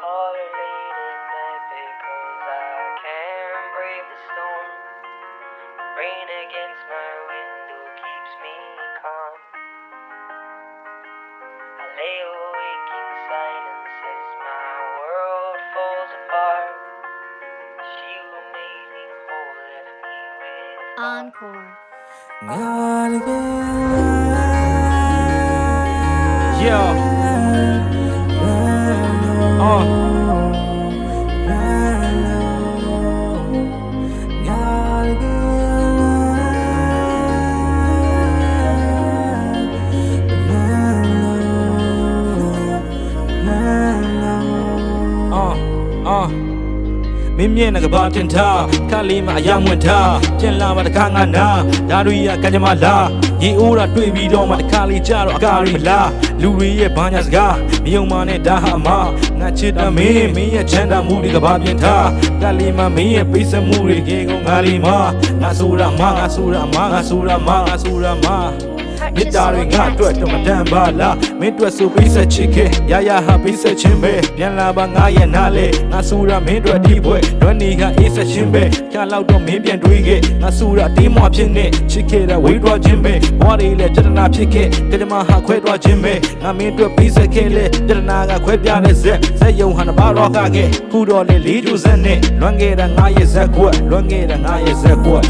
harder late at night because I can't brave the storm. Rain against my window keeps me calm. I lay awake in silence as my world falls apart. She who made me whole left me with Encore. Yeah. Mimi na gabatin ta kalima ayamwen ta pyan la ba taka nga na da ri ya kan jama la yi oraတွေ့ပြီးတော့မှတခါလေးကြတော့အကာရီမလားလူတွေရဲ့ဘာညာစကားမယုံမနဲ့ဒါဟာမငါချစ်တာမင်းရဲ့ချမ်းသာမှုတွေကဘာပြင်ထားကလေးမမင်းရဲ့ပိတ်ဆက်မှုတွေကေကုန်ငါလေးမငါဆိုတာမငါဆိုတာမငါဆိုတာမငါဆိုတာမမြစ်တာတွေငါအတွက်တော့မတန်ပါလားမင်းအတွက်ဆိုပေးဆက်ချစ်ခဲ့ရရဟာပေးဆက်ခြင်းပဲပြန်လာပါငါရဲ့နားလေငါဆိုတာမင်းအတွက်ဒီဘွဲလွမ်းနေကအေးဆက်ခြင်းပဲခါလောက်တော့မင်းပြန်တွေးခဲ့ငါဆိုတာတင်းမွားဖြစ်နေချစ်ခဲ့တဲ့ဝေးတွားခြင်းပဲဘွားတွေလည်းပြဿနာဖြစ်ခဲ့ကြမဟာခွဲတွားခြင်းပဲငါမင်းအတွက်ပေးဆက်ခဲ့လေပြဿနာကခွဲပြတဲ့ဇက်ယုံဟန်ဘာရောကခဲ့ခုတော့လေလေးကျူစက်နဲ့လွမ်းခဲ့တဲ့ငါရဲ့ဇက်ကွက်လွမ်းခဲ့တဲ့ငါရဲ့ဇက်ကွက်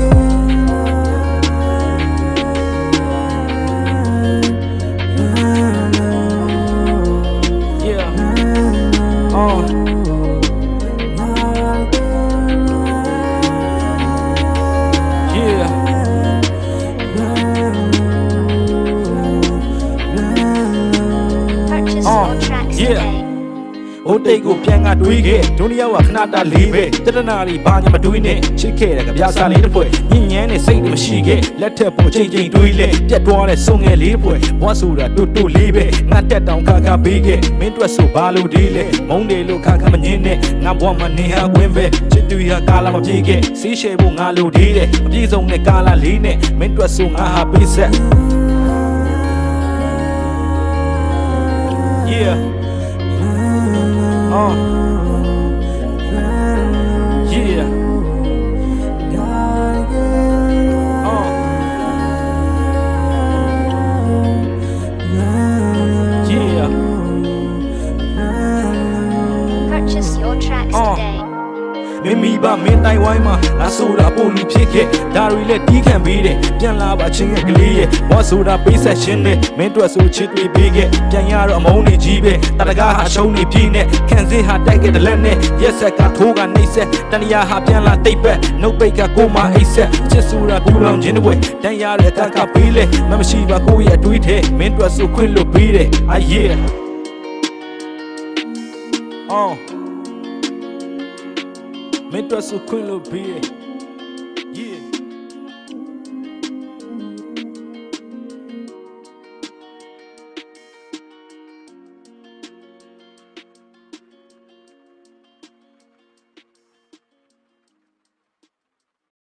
โอเตกูပြန်ကတွေးခဲ့ဒုနီယာကခဏတာလေးပဲတရနာရီဘာညာမတွေးနဲ့ချစ်ခဲ့တဲ့ကြပြစားလေးတစ်ဖွဲ့ညဉ့်ညမ်းနဲ့စိတ်မရှိခဲ့လက်ထက်ပေါ်ချိန်ချိန်တွေးလဲပြတ်သွားတဲ့ဆုံငယ်လေးတစ်ဖွဲ့ဘွားဆိုတာတူတူလေးပဲငါတက်တောင်ခါခါပေးခဲ့မင်းတို့ဆိုဘာလို့ဒီလဲမုန်းတယ်လို့ခါခါမငင်းနဲ့ငါဘွားမနေဟာကွင်းပဲချစ်သူရကာလာမပြေခဲ့စီးရှယ်ဖို့ငါလိုသေးတယ်အပြေဆုံးနဲ့ကာလာလေးနဲ့မင်းတို့ဆိုငါဟာပေးဆက် Yeah Yeah. Yeah. Purchase your tracks today. မင်းမိဘမင်းတိုင်ဝိုင်းမှာငါဆိုတာပို့လူဖြစ်ခဲ့ဒါတွေလည်းတီးခံပြီးတယ်ပြန်လာပါချင်းရဲ့ကလေးရဲ့ဘောဆိုတာပေးဆက်ရှင်နဲ့မင်းတို့ဆိုချစ်တွေပေးခဲ့ပြန်ရတော့အမုန်းတွေကြီးပဲတတကားဟာရှုံးနေပြင်းနဲ့ခံစင်းဟာတိုက်ခဲ့တဲ့လက်နဲ့ရက်ဆက်ကထိုးကနှိမ့်ဆက်တဏှာဟာပြန်လာတိတ်ပက်နှုတ်ပိတ်ကကိုမအိတ်ဆက်ချစ်ဆိုတာကူလောင်ခြင်းတွေတန်ရတဲ့တက်ကပေးလေမရှိပါကိုရဲ့အတွေးထဲမင်းတို့ဆိုခွင့်လို့ပေးတယ်အာယေမင်းတို့ဆိုခွင့်လို့ပေးတယ်